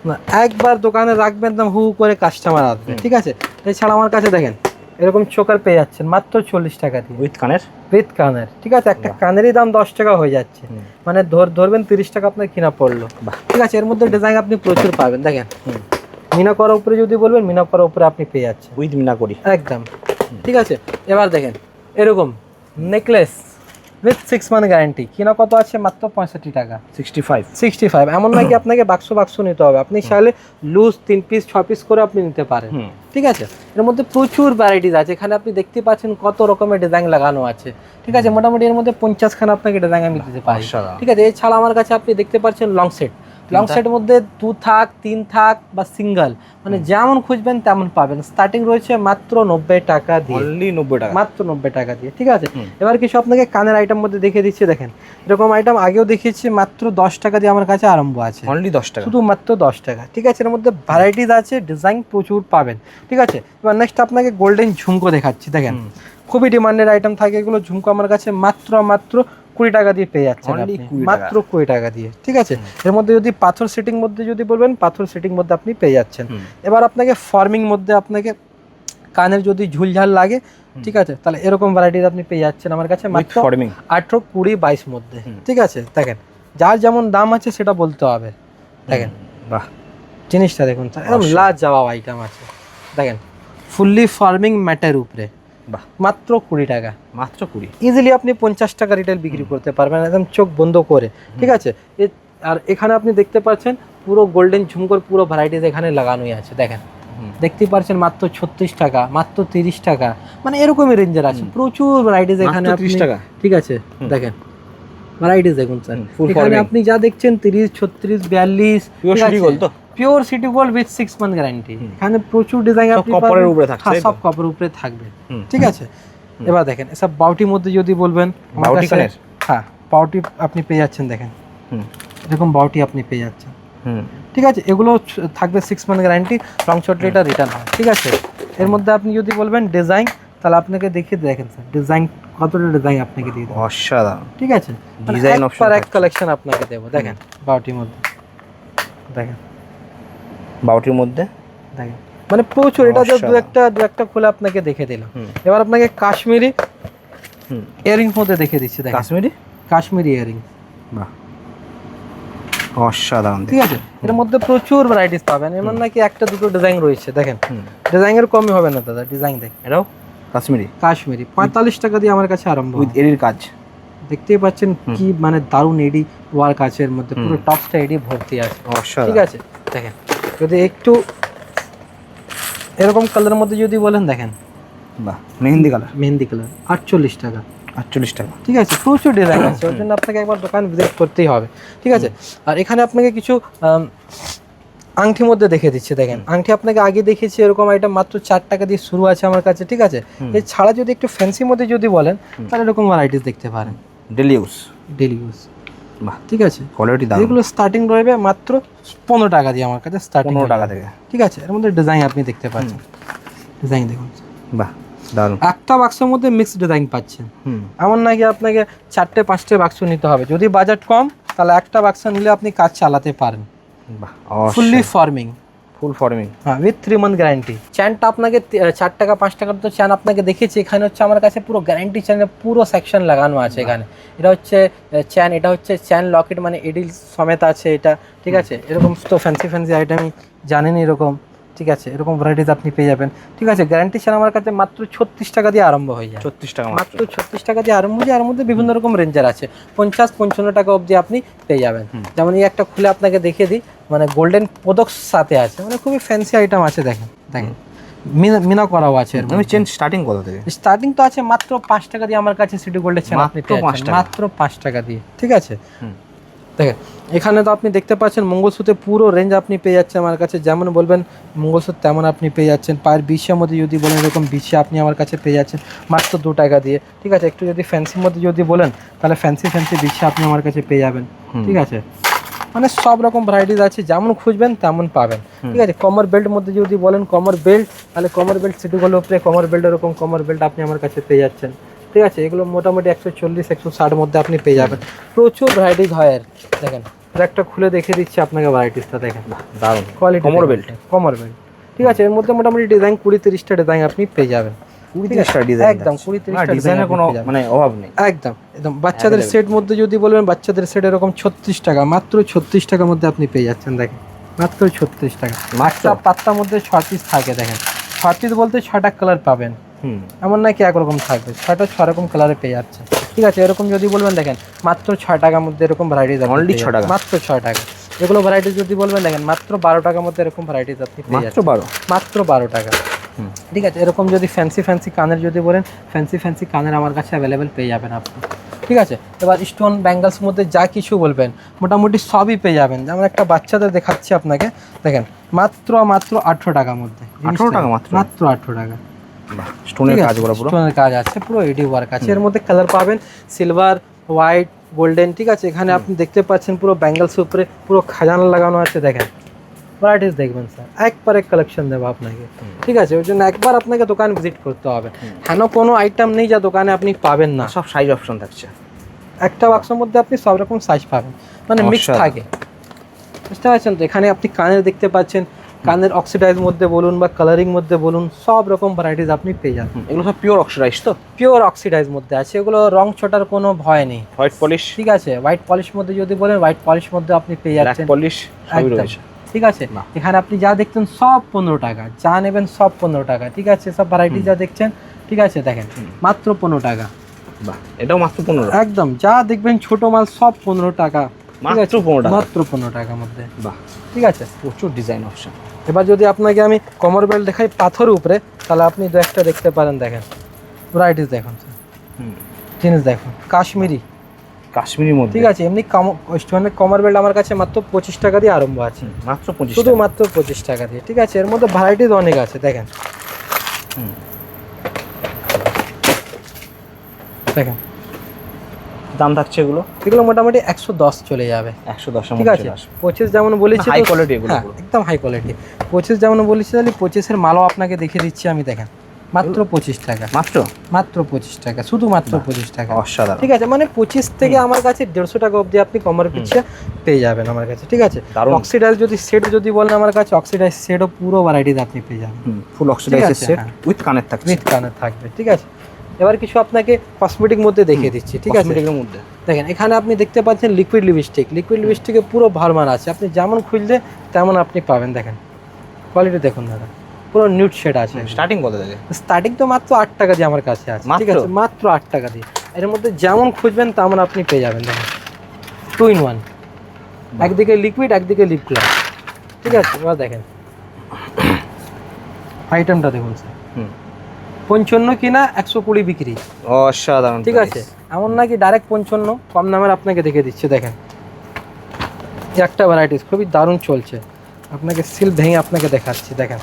না একবার দোকানে রাখবেন দাম হু করে কাস্টমার আসবে। ঠিক আছে, এছাড়া আমার কাছে দেখেন এরকম চোকার পেয়ে যাচ্ছেন মাত্র 40 টাকা দিয়ে, উইথ কানের। উইথ কানের। ঠিক আছে, একটা কানেরই দাম 10 টাকা হয়ে যাচ্ছে, মানে ধরবেন 30 টাকা আপনার কিনা পড়লো। ঠিক আছে, এর মধ্যে ডিজাইন আপনি প্রচুর পাবেন। দেখেন মিনা করার উপরে যদি বলবেন, মিনা করার উপরে আপনি পেয়ে যাচ্ছেন উইথ মিনা করি একদম। ঠিক আছে, এবার দেখেন এরকম নেকলেস উইথ 6 মান্থ গ্যারান্টি, কিনা কত আছে মাত্র 65 টাকা। 65 এমন নাকি আপনাকে বাক্স নিতে হবে, আপনি চাইলে লুজ 3 পিস 6 পিস করে আপনি নিতে পারেন। ঠিক আছে, এর মধ্যে প্রচুর ভ্যারাইটিস আছে, এখানে আপনি দেখতে পাচ্ছেন কত রকমের ডিজাইন লাগানো আছে। ঠিক আছে, মোটামুটি এর মধ্যে 50 খানা আপনাকে ডিজাইন আমি দিতে পারি। ঠিক আছে, এছাড়া আমার কাছে আপনি দেখতে পাচ্ছেন লং সেট। লং সেটের মধ্যে 2 থাক 3 থাক বা সিঙ্গেল, মানে যেমন খুঁজবেন তেমন পাবেন। স্টার্টিং রয়েছে মাত্র 90 টাকা দিয়ে, অনলি 90 টাকা, মাত্র 90 টাকা দিয়ে। ঠিক আছে, এবার কিছু আপনাকে কানের আইটেম মধ্যে দেখিয়ে দিচ্ছি। দেখেন এরকম আইটেম আগেও দেখিয়েছি, মাত্র 10 টাকা দিয়ে আমার কাছে আরম্ভ আছে, অনলি 10 টাকা, শুধু মাত্র 10 টাকা। ঠিক আছে, এর মধ্যে ভ্যারাইটিস আছে, ডিজাইন প্রচুর পাবেন। ঠিক আছে, এবার নেক্সট আপনাকে গোল্ডেন ঝুমকো দেখাচ্ছি। দেখেন খুবই ডিমান্ডেড আইটেম থাকে এগুলো, ঝুমকো আমার কাছে মাত্র 20 টাকা দিয়ে পেয়ে যাচ্ছেন আপনি, মাত্র 20 টাকা দিয়ে। ঠিক আছে, এর মধ্যে যদি পাথর সেটিং মধ্যে যদি বলবেন, পাথর সেটিং মধ্যে আপনি পেয়ে যাচ্ছেন। এবার আপনাকে ফর্মিং মধ্যে আপনাকে কানের যদি ঝুলঝাল লাগে, ঠিক আছে, তাহলে এরকম ভ্যারাইটিস আপনি পেয়ে যাচ্ছেন আমার কাছে মাত্র 18, 20, 22 মধ্যে। ঠিক আছে, দেখেন যার যেমন দাম আছে সেটা বলতে হবে। দেখেন বাহ জিনিসটা দেখুন, একদম লাজবাব আইটেম আছে। দেখেন ফুললি ফার্মিং ম্যাটের উপরে, মাত্র 20 টাকা, মাত্র 20। ইজিলি আপনি 50 টাকা রিটেল বিক্রি করতে পারবেন একদম চোখ বন্ধ করে। ঠিক আছে, আর এখানে আপনি দেখতে পাচ্ছেন পুরো গোল্ডেন ঝুমকোর পুরো ভ্যারাইটিস এখানে লাগানোই আছে। দেখেন দেখতে পাচ্ছেন মাত্র 36 টাকা, মাত্র 30 টাকা, মানে এরকমই রেঞ্জের আছে, প্রচুর ভ্যারাইটিস এখানে। 30 টাকা। ঠিক আছে, দেখেন ভ্যারাইটিস দেখুন স্যার, এখানে আপনি যা দেখছেন 30, 36, 42 pure city gold with 6 month guarantee. এখানে প্রচুর ডিজাইন আপনি কপারের উপরে থাকছে, সব কপারের উপরে থাকবে। ঠিক আছে, এবার দেখেন এসব বাউটির মধ্যে যদি বলবেন, বাউটি কানের, হ্যাঁ বাউটি আপনি পেয়ে যাচ্ছেন। দেখেন এরকম বাউটি আপনি পেয়ে যাচ্ছেন। ঠিক আছে, এগুলো থাকবে 6 মান্থ গ্যারান্টি, লং শর্ট এটা রিটার্ন হয়। ঠিক আছে, এর মধ্যে আপনি যদি বলবেন ডিজাইন, তাহলে আপনাকে দেখিয়ে দেখেন স্যার ডিজাইন, কতটা ডিজাইন আপনাকে দিয়ে দেবো। অসাধারণ। ঠিক আছে, ডিজাইন অপশন এক কালেকশন আপনাকে দেবো। দেখেন বাউটির মধ্যে, দেখেন বাউটির মধ্যে, দেখেন মানে প্রচুর, এটা দু একটা খুলে আপনাকে দেখে দিলাম। এবার আপনাকে কাশ্মীরি ইয়ারিংস মধ্যে দেখে দিচ্ছি। দেখেন কাশ্মীরি ইয়ারিং, বাহ অসাধারণ। ঠিক আছে, এর মধ্যে প্রচুর ভ্যারাইটিস পাবেন, এমন নাকি একটা দুটো ডিজাইন রয়েছে। দেখেন ডিজাইনের কমই হবে না দাদা, ডিজাইন দেখেন। এটাও কাশ্মীরি 45 টাকা দিয়ে আমার কাছে আরম্ভ, উইথ এডির কাজ। দেখতেই পাচ্ছেন কি মানে দারুণ এডি ওয়ার্ক আছে এর মধ্যে, পুরো টপসটা এডি ভর্তি আছে। ঠিক আছে, দেখেন যদি একটু এরকম কালারের মধ্যে যদি বলেন, দেখেন বাহ মেহেন্দি কালার, 48 টাকা, 48 টাকা। ঠিক আছে, প্রচুর ডিজাইন আছে, ওর জন্য আপনাকে একবার দোকান ভিজিট করতেই হবে। ঠিক আছে, আর এখানে আপনাকে কিছু আংটির মধ্যে দেখে দিচ্ছি। দেখেন আংটি আপনাকে আগে দেখিয়েছি, এরকম আইটেম মাত্র 4 টাকা দিয়ে শুরু আছে আমার কাছে। ঠিক আছে, এছাড়া যদি একটু ফ্যান্সির মধ্যে যদি বলেন, তাহলে এরকম ভ্যারাইটিস দেখতে পারেন, ডেলি ইউজ। বাহ, ঠিক আছে, কোয়ালিটি দারুণ। এগুলো স্টার্টিং রইবে মাত্র 15 টাকা দিয়ে আমার কাছে, স্টার্টিং 15 টাকা থেকে। ঠিক আছে, এর মধ্যে ডিজাইন আপনি দেখতে পাচ্ছেন, ডিজাইন দেখুন, বাহ দারুণ। একটা বাক্সের মধ্যে মিক্স ডিজাইন পাচ্ছেন, এমন নাকি আপনাকে 4টে 5টে বাক্স নিতে হবে। যদি বাজেট কম, তাহলে একটা বাক্স নিলে আপনি কাজ চালাতে পারেন। বাহ, ফুললি ফর্মিং, ফুল ফর্মিং, হ্যাঁ, উইথ 3 মান্থ গ্যারান্টি। চ্যানটা আপনাকে 4 টাকা 5 টাকার তো চ্যান আপনাকে দেখেছি, এখানে হচ্ছে আমার কাছে পুরো গ্যারান্টি চ্যানের পুরো সেকশন লাগানো আছে এখানে। এটা হচ্ছে চ্যান, এটা হচ্ছে চ্যান লকেট, মানে এডিল সমেত আছে এটা। ঠিক আছে, এরকম তো ফ্যান্সি আইটেমই জানেন এরকম। ঠিক আছে, এরকম ভ্যারাইটিস আপনি পেয়ে যাবেন। ঠিক আছে, গ্যারান্টি চ্যান আমার কাছে মাত্র 36 টাকা দিয়ে আরম্ভ হয়ে যায়। 36 টাকা, মাত্র 36 টাকা দিয়ে আরম্ভ হয়ে যায়। এর মধ্যে বিভিন্ন রকম রেঞ্জের আছে, 50-55 টাকা অবধি আপনি পেয়ে যাবেন। যেমন এই একটা খুলে আপনাকে দেখিয়ে দিই, মানে গোল্ডেন পদক সাথে আছে, মানে খুবই ফ্যান্সি আইটেম আছে। দেখেন মিনা করাও আছে। চেন স্টার্টিং কত থেকে? স্টার্টিং তো আছে মাত্র 5 টাকা দিয়ে আমার কাছে সিটি গোল্ডের চেন আপনি পেয়ে যাচ্ছেন, মাত্র 5 টাকা দিয়ে। ঠিক আছে, দেখেন এখানে তো আপনি দেখতে পাচ্ছেন মঙ্গলসূত্রে পুরো রেঞ্জ আপনি পেয়ে যাচ্ছেন আমার কাছে, যেমন বলবেন মঙ্গলসূত্র তেমন আপনি পেয়ে যাচ্ছেন। পায়ের বিশের মধ্যে যদি বলেন এরকম বিশে আপনি আমার কাছে পেয়ে যাচ্ছেন মাত্র 2 টাকা দিয়ে, ঠিক আছে। একটু যদি ফ্যান্সির মধ্যে যদি বলেন তাহলে ফ্যান্সি বিশে আপনি আমার কাছে পেয়ে যাবেন, ঠিক আছে। মানে সব রকম ভ্যারাইটিস আছে, যেমন খুঁজবেন তেমন পাবেন, ঠিক আছে। কমার বেল্ট মধ্যে যদি বলেন কমার বেল্ট, তাহলে কমার বেল্ট সিটিগুলোর উপরে কমার বেল্ট, এরকম কমার বেল্ট আপনি আমার কাছে পেয়ে যাচ্ছেন, ঠিক আছে। এগুলো মোটামুটি 140-160 মধ্যে আপনি পেয়ে যাবেন। প্রচুর ভ্যারাইটিস হয় আর দেখেন, একটা খুলে দেখে দিচ্ছি আপনাকে ভ্যারাইটিসটা দেখেন, দারুণ কোয়ালিটি। কোমর বেল্ট, কমার বেল্ট, ঠিক আছে। এর মধ্যে মোটামুটি ডিজাইন 20-30টা ডিজাইন আপনি পেয়ে যাবেন, 20-30টা ডিজাইন, একদম 20-30টা ডিজাইনের কোনো মানে অভাব নেই, একদম একদম। বাচ্চাদের সেট মধ্যে যদি বলবেন বাচ্চাদের সেট এরকম 36 টাকা, মাত্র 36 টাকার মধ্যে আপনি পেয়ে যাচ্ছেন দেখেন, মাত্র 36 টাকা। মাত্র পাত্তার মধ্যে 6 পিস থাকে দেখেন, 6 পিস বলতে 6টা কালার পাবেন, এমন নাকি একরকম থাকবে, 6টা 6 রকম কালারে পেয়ে যাচ্ছে, ঠিক আছে। এরকম যদি বলবেন দেখেন মাত্র 6 টাকার মধ্যে এরকম ভ্যারাইটিস, অনলি 6 টাকা, মাত্র 6 টাকা। এগুলো ভ্যারাইটিস যদি বলবেন দেখেন মাত্র 12 টাকার মধ্যে এরকম ভ্যারাইটিস আপনি পেয়ে যাচ্ছেন, মাত্র 12 টাকা, ঠিক আছে। এরকম যদি ফ্যান্সি কানের যদি বলেন ফ্যান্সি কানের আমার কাছে অ্যাভেলেবেল পেয়ে যাবেন আপনি, ঠিক আছে। এবার স্টোন ব্যাঙ্গলস মধ্যে যা কিছু বলবেন মোটামুটি সবই পেয়ে যাবেন। যেমন একটা বাচ্চাদের দেখাচ্ছি আপনাকে, দেখেন মাত্র 18 টাকার মধ্যে, 18 টাকা মাত্র 18 টাকা। স্টোনের কাজ করা, পুরো স্টোনের কাজ আছে, পুরো এডি ওয়ার্ক আছে। এর মধ্যে কালার পাবেন সিলভার, হোয়াইট, গোল্ডেন, ঠিক আছে। এখানে আপনি দেখতে পাচ্ছেন পুরো ব্যাঙ্গলস উপরে পুরো খাজানা লাগানো আছে, দেখেন ভ্যারাইটিস দেখবেন স্যার, একবার এক কালেকশন দেবো আপনাকে, ঠিক আছে। ওই জন্য একবার আপনাকে দোকান ভিজিট করতে হবে। হেন কোনো আইটেম নেই যা দোকানে আপনি পাবেন না, সব সাইজ অপশন থাকছে, একটা বাক্সের মধ্যে আপনি সব রকম সাইজ পাবেন, মানে মিক্স থাকে, বুঝতে পারছেন তো। এখানে আপনি কানের দেখতে পাচ্ছেন, কানের অক্সিডাইজ মধ্যে বলুন বা কালারিং মধ্যে বলুন, সব রকম ভ্যারাইটিস আপনি পেয়ে যাবেন। এগুলো সব পিওর অক্সিডাইজ তো, পিওর অক্সিডাইজ মধ্যে আছে, এগুলো রং ছোটার কোনো ভয় নেই। হোয়াইট পলিশ, ঠিক আছে। হোয়াইট পলিশ মধ্যে যদি বলেন হোয়াইট পলিশ মধ্যে আপনি পেয়ে যাচ্ছেন, পলিশ সবই রয়েছে, ঠিক আছে। এখানে আপনি যা দেখছেন সব 15 টাকা, যা নেবেন সব 15 টাকা, ঠিক আছে। সব ভ্যারাইটি যা দেখছেন, ঠিক আছে, দেখেন মাত্র 15 টাকা। বাহ, এটাও মাত্র 15 টাকা, একদম যা দেখবেন ছোট মাল সব 15 টাকা, মাত্র 15 টাকা, মাত্র 15 টাকার মধ্যে। বাহ, ঠিক আছে, প্রচুর ডিজাইন অপশন। এবার যদি আপনাকে আমি কমর বেল্ট দেখাই পাথরের উপরে, তাহলে আপনি দু একটা দেখতে পারেন, দেখেন ভ্যারাইটিস দেখুন, জিনিস দেখুন, কাশ্মীরির মধ্যে, ঠিক আছে। এমনি স্টোনের কমার বেল্ট আমার কাছে মাত্র 25 টাকা দিয়ে আরম্ভ আছে, মাত্র 25, শুধু মাত্র 25 টাকা দিয়ে, ঠিক আছে। এর মধ্যে ভ্যারাইটিস অনেক আছে, দেখেন দেখেন দাম থাকছে এগুলো মোটামুটি 110 চলে যাবে, 110 ঠিক আছে। 25 যেমন বলেছি, হাই কোয়ালিটি এগুলো, একদম হাই কোয়ালিটি। 25 যেমন বলেছি, তাহলে 25-এর মালও আপনাকে দেখিয়ে দিচ্ছি আমি, দেখেন মাত্র 25 টাকা, মাত্র 25 টাকা, শুধু মাত্র 25 টাকা, অসাধারণ, ঠিক আছে। মানে 25 থেকে আমার কাছে 150 টাকা অবধি আপনি কমার পিছিয়ে পেয়ে যাবেন আমার কাছে, ঠিক আছে। অক্সিডাইজ যদি সেট যদি বলেন আমার কাছে, অক্সিডাইজ সেটও পুরো ভ্যারাইটিস আপনি পেয়ে যাবেন, ফুল অক্সিডাইজ সেট উইথ কানের থাকবে, ঠিক আছে। এবার কিছু আপনাকে কসমেটিক মধ্যে দেখিয়ে দিচ্ছি, ঠিক আছে। কসমেটিকের মধ্যে দেখেন, এখানে আপনি দেখতে পাচ্ছেন লিকুইড লিপস্টিকে পুরো ভরমান আছে, আপনি যেমন খুঁজলে তেমন আপনি পাবেন। দেখেন কোয়ালিটি দেখুন দাদা, পুরো নিউড শেড আছে। স্টার্টিং কত থেকে? স্টার্টিং তো মাত্র 8 টাকা দিয়ে আমার কাছে আছে, ঠিক আছে, মাত্র 8 টাকা দিয়ে। এর মধ্যে যেমন খুঁজবেন তেমন আপনি পেয়ে যাবেন। দেখেন 2 in 1, একদিকে লিকুইড একদিকে লিপ গ্লস, ঠিক আছে। এবার দেখেন আইটেমটা দেখুন স্যার, 55 কিনা 120 বিক্রি, অসাধারণ, ঠিক আছে। এমন নাকি ডাইরেক্ট 55, কম দামের আপনাকে দেখে দিচ্ছে। দেখেন একটা ভ্যারাইটিস খুবই দারুণ চলছে, আপনাকে সিল ভেঙে আপনাকে দেখাচ্ছি, দেখেন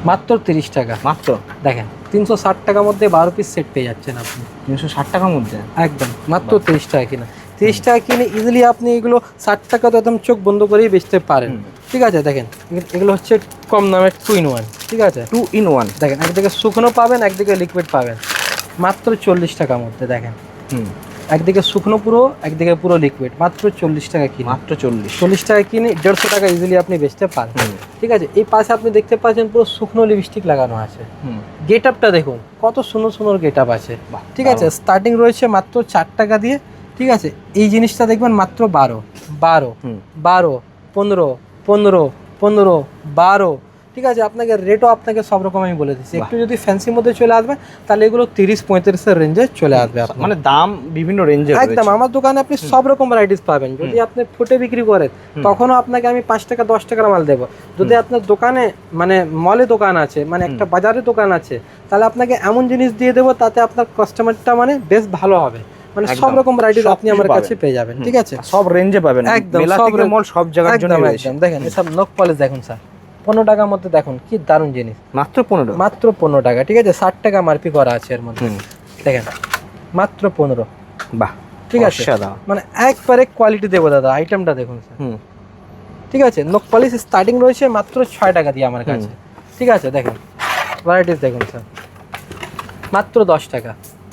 মাত্র 30 টাকা, মাত্র দেখেন 360 টাকার মধ্যে 12 পিস সেট পেয়ে যাচ্ছেন আপনি, 360 টাকার মধ্যে, একদম মাত্র 30 টাকা কিনা। 30 টাকা কিনে ইজিলি আপনি এগুলো 60 টাকা তো একদম চোখ বন্ধ করেই বেচতে পারেন, ঠিক আছে। দেখেন এগুলো হচ্ছে কম দামের 2 in 1, ঠিক আছে, 2 in 1। দেখেন একদিকে শুকনো পাবেন, একদিকে লিকুইড পাবেন, মাত্র 40 টাকার মধ্যে। দেখেন একদিকে শুকনো পুরো, একদিকে পুরো লিকুইড, মাত্র 40 টাকা কিনে, মাত্র 40 টাকা কিনে 150 টাকা ইজিলি আপনি বেচতে পারবেন, ঠিক আছে। এই পাশে আপনি দেখতে পাচ্ছেন পুরো শুকনো লিপস্টিক লাগানো আছে, গেট আপটা দেখুন কত সুন্দর গেট আপ আছে, ঠিক আছে। স্টার্টিং রয়েছে মাত্র 4 টাকা দিয়ে, ঠিক আছে। এই জিনিসটা দেখবেন মাত্র 12, 15, 15, 15, 12, ঠিক আছে, আপনাকে রেটও আপনাকে সব রকম আমি বলে দিচ্ছি। একটু যদি ফ্যান্সির মধ্যে চলে আসবে তাহলে এগুলো 30-35 রেঞ্জে চলে আসবে আপনার। মানে দাম বিভিন্ন রেঞ্জের একদম আমার দোকানে আপনি সব রকম ভ্যারাইটিস পাবেন। যদি আপনি ফুটে বিক্রি করেন তখনও আপনাকে আমি 5 টাকা 10 টাকার মাল দেবো। যদি আপনার দোকানে মানে মলে দোকান আছে, মানে একটা বাজারে দোকান আছে, তাহলে আপনাকে এমন জিনিস দিয়ে দেবো তাতে আপনার কাস্টমারটা মানে বেশ ভালো হবে। মানে সব রকম ভ্যারাইটিস আপনি আমার কাছে পেয়ে যাবেন, ঠিক আছে, সব রেঞ্জে পাবেন, একদম মেলা সব থেকে মল সব জায়গার জন্য একদম রয়েছে। একদম। দেখেন এসব নখ পলিশ দেখুন স্যার, 15 টাকার মধ্যে দেখুন কি দারুণ জিনিস, মাত্র 15, মাত্র 15 টাকা, ঠিক আছে, 60 টাকা মারপি করা আছে এর মধ্যে, দেখেন মাত্র 15। বাহ, ঠিক আছে, অসাধারণ। মানে একবারে কোয়ালিটি দেবো দাদা, আইটেমটা দেখুন স্যার। ঠিক আছে, নখ পলিশ স্টার্টিং রয়েছে মাত্র 6 টাকা দিয়ে আমার কাছে, ঠিক আছে, দেখেন ভ্যারাইটিস দেখুন স্যার, মাত্র 10 টাকা।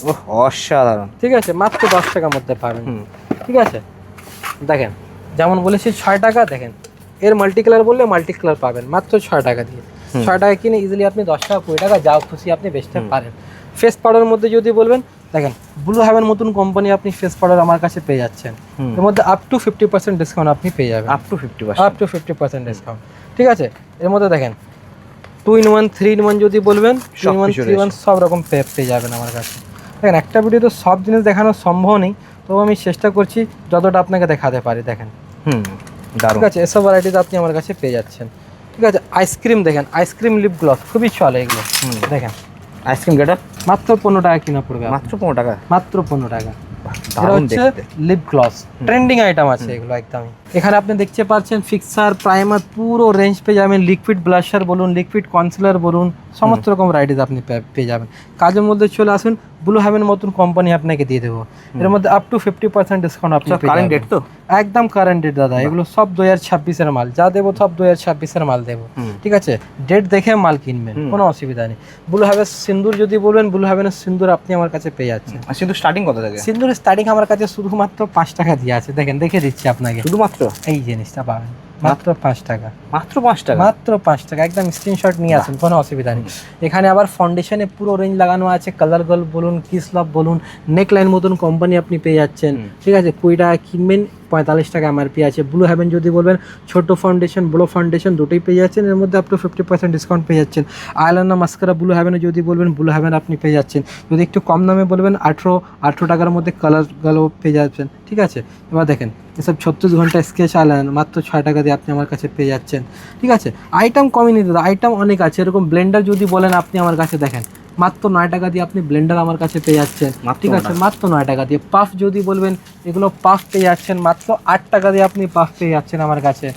ওহ, অসাধারণ। ঠিক আছে, মাত্র 10 টাকার মধ্যে পাবেন, ঠিক আছে, দেখেন যেমন বলেছি 6 টাকা, দেখেন এর মাল্টি কালার বললে মাল্টি কালার পাবেন মাত্র 6 টাকা দিয়ে। 6 টাকা কিনে ইজিলি আপনি 10 টাকা 20 টাকা যাও খুশি আপনি বেচতে পারেন। ফেস পাউডারের মধ্যে যদি বলবেন, দেখেন ব্লু হেভেন মতন কোম্পানি আপনি ফেস পাউডার আমার কাছে পেয়ে যাচ্ছেন, এর মধ্যে আপ টু 50% ডিসকাউন্ট আপনি পেয়ে যাবেন, up to 50%, up to 50% discount, ঠিক আছে। এর মধ্যে দেখেন 2 in 1 3 in 1 যদি বলবেন 2 in 1 3 in 1 সব রকম পেয়ে যাবেন আমার কাছে। দেখেন একটা ভিডিওতে সব জিনিস দেখানো সম্ভব নেই, তবু আমি চেষ্টা করছি যতটা আপনাকে দেখাতে পারি। দেখেন ঠিক আছে, এসব ভ্যারাইটিস আপনি আমার কাছে পেয়ে যাচ্ছেন, ঠিক আছে। আইসক্রিম দেখেন, আইসক্রিম লিপ গ্লস খুবই চলে এগুলো, দেখেন আইসক্রিম গেটআপ মাত্র 15 টাকা কিনা পড়বে, মাত্র 15 টাকা, মাত্র 15 টাকা। এটা দারুণ হচ্ছে দেখতে। লিপ গ্লস, ট্রেন্ডিং আইটেম আছে এগুলো একদমই। এখানে আপনি দেখতে পাচ্ছেন ফিক্সার, প্রাইমার পুরো রেঞ্জ পেয়ে যাবেন, লিকুইড ব্লাশার বলুন, লিকুইড কনসিলার বলুন, সমস্ত রকম ভ্যারাইটিস আপনি পেয়ে যাবেন। কাজের মধ্যে চলে আসুন, ব্লু হেভেন মতন কোম্পানি আপনাকে দিয়ে দেবো, এর মধ্যে আপ টু 50% ডিসকাউন্ট আপনি পেয়ে কারেন্ট যাবেন। ডেট তো একদম কারেন্ট ডেট দাদা, এগুলো সব 2026-এর মাল, যা দেবো সব 2026-এর মাল দেবো, ঠিক আছে। ডেট দেখে মাল কিনবেন, কোনো অসুবিধা নেই। ব্লু হেভেন সিন্দুর যদি বলবেন, ব্লু হেভেনের সিন্দুর আপনি আমার কাছে পেয়ে যাচ্ছেন। কিন্তু স্টার্টিং কত থেকে? সিন্দুর স্টার্টিং আমার কাছে শুধুমাত্র 5 টাকা দিয়ে আছে, দেখেন দেখে দিচ্ছি আপনাকে, শুধুমাত্র এই জিনিসটা পাবেন মাত্র 5 টাকা, মাত্র 5 টাকা, মাত্র 5 টাকা, একদম স্ক্রিনশট নিয়ে আসুন, কোনো অসুবিধা নেই। এখানে আবার ফাউন্ডেশনে পুরো রেঞ্জ লাগানো আছে, কালার গোল বলুন, কিস লাভ বলুন, নেক লাইন মতন কোম্পানি আপনি পেয়ে যাচ্ছেন, ঠিক আছে। 20 টাকা কিনবেন, 45 টাকা এমআরপি আছে। ব্লু হেভেন যদি বলবেন, ছোট ফাউন্ডেশন বড় ফাউন্ডেশন দুটোই পেয়ে যাচ্ছেন, এর মধ্যে আপ টু 50% ডিসকাউন্ট পেয়ে যাচ্ছেন। আইলাইনার মাস্কারা ব্লু হেভেনে যদি বলবেন, ব্লু হেভেন আপনি পেয়ে যাচ্ছেন। যদি একটু কম দামে বলবেন, 18 টাকার মধ্যে কালারগুলো পেয়ে যাচ্ছেন, ঠিক আছে। এবার দেখেন এসব 36 ঘন্টা স্কেচ আইলাইনার মাত্র 6 টাকা দিয়ে আপনি আমার কাছে পেয়ে যাচ্ছেন, ঠিক আছে। আইটেম কমই নিতে দাদা, আইটেম অনেক আছে। এরকম ব্লেন্ডার যদি বলেন আপনি আমার কাছে, দেখেন মাত্র 9 টাকা দিয়ে আপনি ব্লেন্ডার আমার কাছে পেয়ে যাচ্ছেন, ঠিক আছে, মাত্র 9 টাকা দিয়ে। পাফ যদি বলবেন, এগুলো পাফ পেয়ে যাচ্ছেন মাত্র 8 টাকা দিয়ে আপনি পাফ পেয়ে যাচ্ছেন আমার কাছে,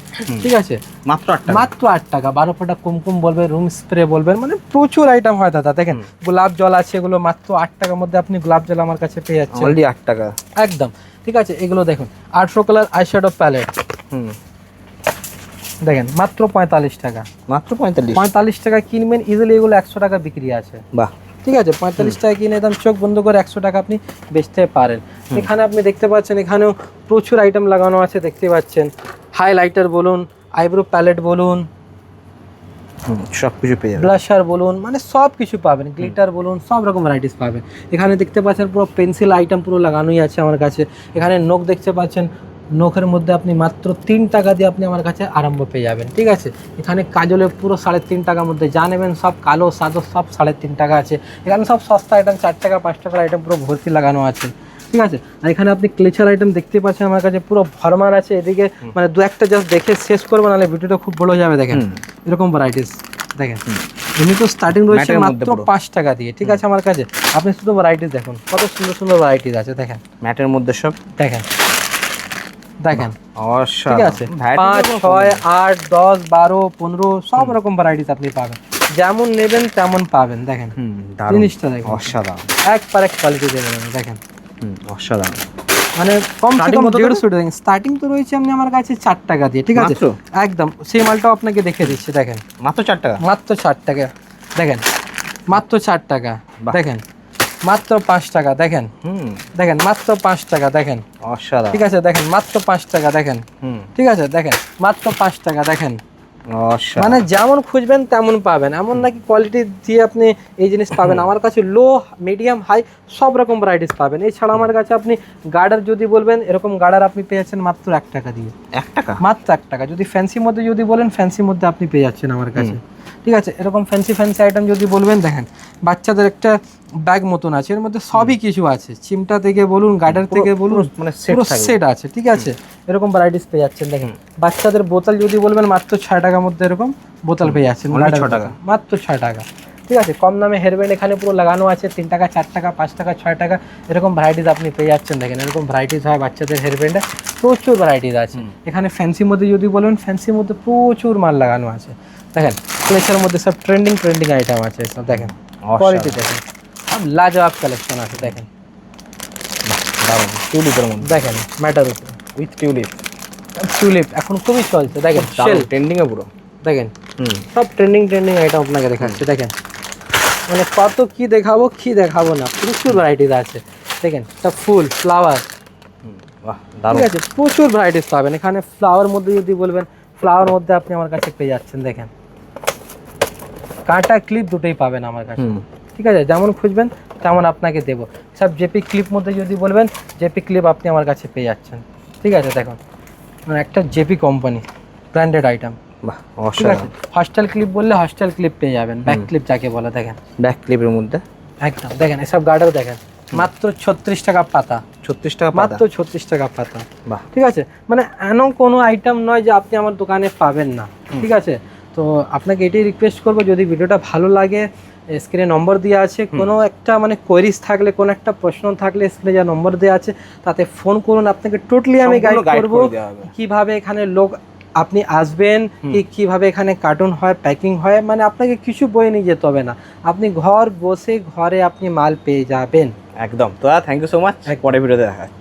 ঠিক আছে, মাত্র 8 টাকা, মাত্র 8 টাকা। 12 ফোঁটা কুমকুম বলবেন, রুম স্প্রে বলবেন, মানে প্রচুর আইটেম হয় দাদা। দেখেন গোলাপ জল আছে, এগুলো মাত্র 8 টাকার মধ্যে আপনি গোলাপ জল আমার কাছে পেয়ে যাচ্ছেন, অলরেডি 8 টাকা, একদম, ঠিক আছে। এগুলো দেখুন 18 কালার আইশ্যাডো প্যালেট, দেখেন মাত্র 45 টাকা, মাত্র 45 টাকা কিনবেন, ইজিলি এগুলো 100 টাকা বিক্রি আছে, বাহ, ঠিক আছে। 45 টাকা কিনে একদম চোখ বন্ধ করে 100 টাকা আপনি বেচতে পারেন। এখানে আপনি দেখতে পাচ্ছেন, এখানেও প্রচুর আইটেম লাগানো আছে, দেখতে পাচ্ছেন। হাইলাইটার বলুন, আইব্রো প্যালেট বলুন, সব কিছু পেয়ে যাবেন, ব্লাশার বলুন, মানে সব কিছু পাবেন, গ্লিটার বলুন, সব রকম ভ্যারাইটিস পাবেন। এখানে দেখতে পাচ্ছেন পুরো পেন্সিল আইটেম পুরো লাগানোই আছে আমার কাছে। এখানে নখ দেখতে পাচ্ছেন, নখের মধ্যে আপনি মাত্র 3 টাকা দিয়ে আপনি আমার কাছে আরম্ভ পেয়ে যাবেন, ঠিক আছে। এখানে কাজলে পুরো 3.5 টাকার মধ্যে, যা নেবেন সব কালো সাদো সব 3.5 টাকা আছে। এখানে সব সস্তা আইটেম 4 টাকা 5 টাকার আইটেম পুরো ভর্তি লাগানো আছে, ঠিক আছে। আর এখানে আপনি ক্লেচার আইটেম দেখতে পাচ্ছেন আমার কাছে পুরো ভরমার আছে। এদিকে মানে দু একটা জাস্ট দেখে শেষ করবো, নাহলে ভিডিওটা খুব বড় যাবে। দেখেন এরকম ভ্যারাইটিস, দেখেন এমনি তো স্টার্টিং রয়েছে মাত্র 5 টাকা দিয়ে, ঠিক আছে আমার কাছে। আপনি শুধু ভ্যারাইটিস দেখুন, কত সুন্দর সুন্দর ভ্যারাইটিস আছে, দেখেন ম্যাটের মধ্যে সব, দেখেন দেখেন, অসাধারণ, ঠিক আছে। 5 6 8 10 12 15 সব রকম ভ্যারাইটিস আপনি পাবেন, যেমন নেবেন তেমন পাবেন। দেখেন জিনিসটা দেখেন, অসাধারণ, এক কোয়ালিটি দেবেন, দেখেন অসাধারণ। মানে কম থেকে কম 150 টাকা স্টার্টিং তো রয়েছে আপনি আমার কাছে 4 টাকা দিয়ে, ঠিক আছে, একদম। সেই মালটাও আপনাকে দেখে দিচ্ছি, দেখেন মাত্র 4 টাকা, মাত্র 4 টাকা, দেখেন মাত্র 4 টাকা, দেখেন মাত্র 5 টাকা, দেখেন দেখেন মাত্র 5 টাকা, দেখেন অসাধারণ, ঠিক আছে, দেখেন মাত্র 5 টাকা, দেখেন ঠিক আছে, দেখেন মাত্র 5 টাকা, দেখেন মানে যেমন খুঁজবেন তেমন পাবেন, এমন নাকি কোয়ালিটি দিয়ে আপনি এই জিনিস পাবেন। আমার কাছে লো মিডিয়াম হাই সব রকম ভ্যারাইটিস পাবেন। এছাড়া আমার কাছে আপনি গার্ডার যদি বলবেন, এরকম গার্ডার আপনি পেয়েছেন মাত্র 1 টাকা দিয়ে, 1 টাকা, মাত্র 1 টাকা। যদি ফ্যান্সির মধ্যে যদি বলেন, ফ্যান্সির মধ্যে আপনি পেয়ে যাচ্ছেন আমার কাছে, ঠিক আছে, এরকম ফ্যান্সি ফ্যান্সি আইটেম যদি বলবেন, দেখেন বাচ্চাদের একটা ব্যাগ মতন আছে, এর মধ্যে সবই কিছু আছে, চিমটা থেকে বলুন, গার্ডার থেকে বলুন, মানে সেট পুরো থাকবে। সেট আছে। ঠিক আছে, এরকম ভ্যারাইটিস পেয়ে যাচ্ছেন। দেখেন বাচ্চাদের বোতল যদি বলবেন, মাত্র 6 টাকার মধ্যে এরকম বোতল পেয়ে যাচ্ছেন, Only গার্ডার 6 টাকা। বোতল, মাত্র 6 টাকা। ঠিক আছে, কম দামে হেয়ারব্যান্ড এখানে পুরো লাগানো আছে, 3 টাকা, 4 টাকা, 5 টাকা, 6 টাকা, এরকম ভ্যারাইটিস আপনি পেয়ে যাচ্ছেন। দেখেন এরকম ভ্যারাইটিস হয় বাচ্চাদের হেয়ারব্যান্ডে, প্রচুর ভ্যারাইটিস আছে। এখানে ফ্যান্সির মধ্যে যদি বলেন, ফ্যান্সির মধ্যে প্রচুর মাল লাগানো আছে। দেখেন ক্লেচার মধ্যে সব ট্রেন্ডিং আইটেম আছে সব। দেখেন কোয়ালিটি দেখেন, সব লাজবাব কালেকশন আছে। দেখেন দারুণ, টিউলিপের মধ্যে দেখেন ম্যাটার উপরে উইথ টিউলিপ, টিউলিপ এখন খুবই চলছে। দেখেন শেল, ট্রেন্ডিং এ পুরো। দেখেন হুম, সব ট্রেন্ডিং আইটেম আপনাকে দেখাচ্ছে। দেখেন মানে কত কি দেখাবো না, প্রচুর ভ্যারাইটিস আছে। দেখেন সব ফুল, ফ্লাওয়ার, বাহ ঠিক দারুণ। আছে, প্রচুর ভ্যারাইটিস পাবেন এখানে। ফ্লাওয়ার মধ্যে যদি বলবেন, ফ্লাওয়ার মধ্যে আপনি আমার কাছে পেয়ে যাচ্ছেন। দেখেন কাঁটা ক্লিপ দুটোই পাবেন আমার কাছে। হুম, ঠিক আছে, যেমন খুঁজবেন তেমন আপনাকে দেবো। সব জেপি ক্লিপ মধ্যে যদি বলবেন, জেপি ক্লিপ আপনি আমার কাছে পেয়ে যাচ্ছেন। ঠিক আছে, দেখুন মানে একটা জেপি কোম্পানি ব্র্যান্ডেড আইটেম। বাহ ঠিক আছে, অসাধারণ। হস্টেল ক্লিপ বললে হস্টেল ক্লিপ পেয়ে যাবেন, ব্যাক ক্লিপ যাকে বলে। দেখেন ব্যাক ক্লিপের মধ্যে একদম, দেখেন এসব গার্ডার দেখেন, মাত্র 36 টাকা পাতা, 36 টাকা মাত্র পাতা। 36 টাকা পাতা। বাহ, ঠিক আছে, মানে এমন কোনো আইটেম নয় যে আপনি আমার দোকানে পাবেন না। ঠিক আছে, তো আপনাকে এটাই রিকোয়েস্ট করবো, যদি ভিডিওটা ভালো লাগে, স্ক্রিনে নম্বর দেওয়া আছে, কোনো একটা মানে কোয়েরিজ থাকলে, কোনো একটা প্রশ্ন থাকলে স্ক্রিনে যা নম্বর দেওয়া আছে তাতে ফোন করুন। আপনাকে টোটালি আমি গাইড সম্পূর্ণ guide করবো করে দেওয়া হবে। কিভাবে এখানে লোক আপনি আসবেন, কিভাবে এখানে কার্টুন হয়, প্যাকিং হয়, মানে আপনাকে কিছু বই নিয়ে যেতে হবে না, আপনি ঘর বসে ঘরে আপনি মাল পেয়ে যাবেন। একদম। তো থ্যাংক ইউ সো মাচ, পরে ভিডিওতে দেখা যাচ্ছে।